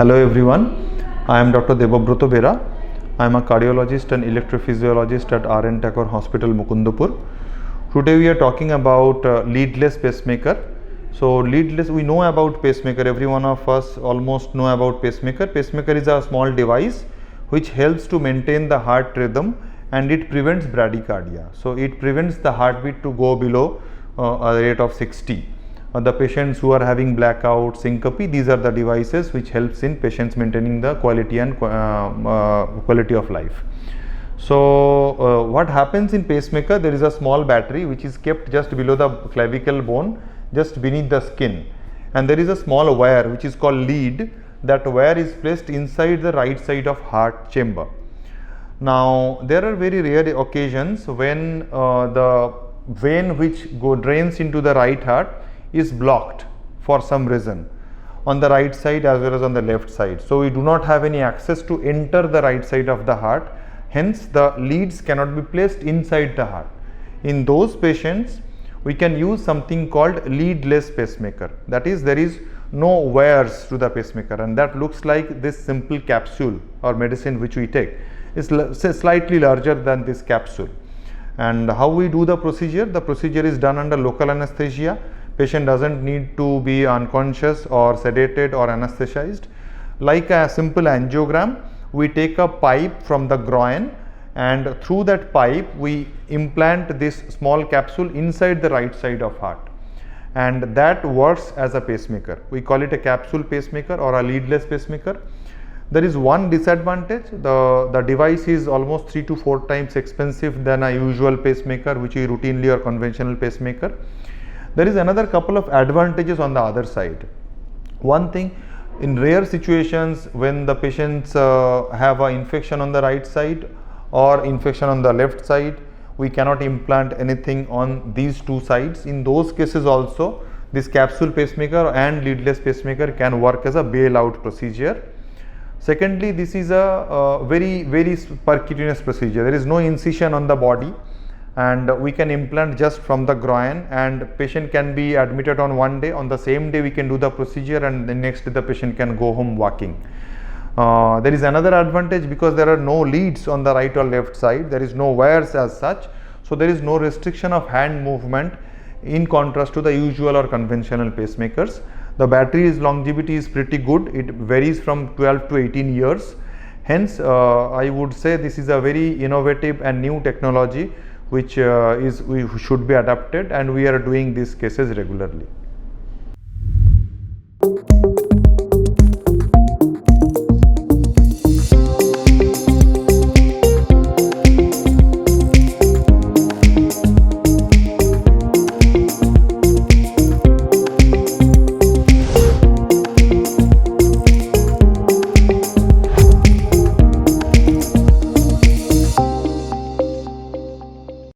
Hello everyone, I am Dr. Debabroto Bera. I am a cardiologist and electrophysiologist at R.N. Thakur Hospital, Mukundapur. Today we are talking about leadless pacemaker. So leadless, we know about pacemaker, every one of us almost know about pacemaker. Pacemaker is a small device which helps to maintain the heart rhythm and it prevents bradycardia. So it prevents the heartbeat to go below a rate of 60. The patients who are having blackout, syncope, these are the devices which helps in patients maintaining the quality and quality of life. So what happens in pacemaker, there is a small battery which is kept just below the clavicle bone, just beneath the skin, and there is a small wire which is called lead. That wire is placed inside the right side of heart chamber. Now there are very rare occasions when the vein which drains into the right heart is blocked for some reason on the right side as well as on the left side. So we do not have any access to enter the right side of the heart, hence the leads cannot be placed inside the heart. In those patients we can use something called leadless pacemaker, that is, there is no wires to the pacemaker, and that looks like this simple capsule or medicine which we take is slightly larger than this capsule. And how we do the procedure? The procedure is done under local anesthesia. Patient doesn't need to be unconscious or sedated or anesthetized. Like a simple angiogram, we take a pipe from the groin and through that pipe we implant this small capsule inside the right side of heart, and that works as a pacemaker. We call it a capsule pacemaker or a leadless pacemaker. There is one disadvantage: the device is almost 3 to 4 times expensive than a usual pacemaker which is routinely or conventional pacemaker. There is another couple of advantages on the other side. One thing, in rare situations when the patients have an infection on the right side or infection on the left side, we cannot implant anything on these two sides. In those cases also, this capsule pacemaker and leadless pacemaker can work as a bailout procedure. Secondly, this is a very percutaneous procedure. There is no incision on the body and we can implant just from the groin, and patient can be admitted on one day. On the same day we can do the procedure and the next day the patient can go home walking. There is another advantage because there are no leads on the right or left side, there is no wires as such, so there is no restriction of hand movement in contrast to the usual or conventional pacemakers. The battery's longevity is pretty good, it varies from 12 to 18 years. Hence I would say this is a very innovative and new technology which should be adapted, and we are doing these cases regularly.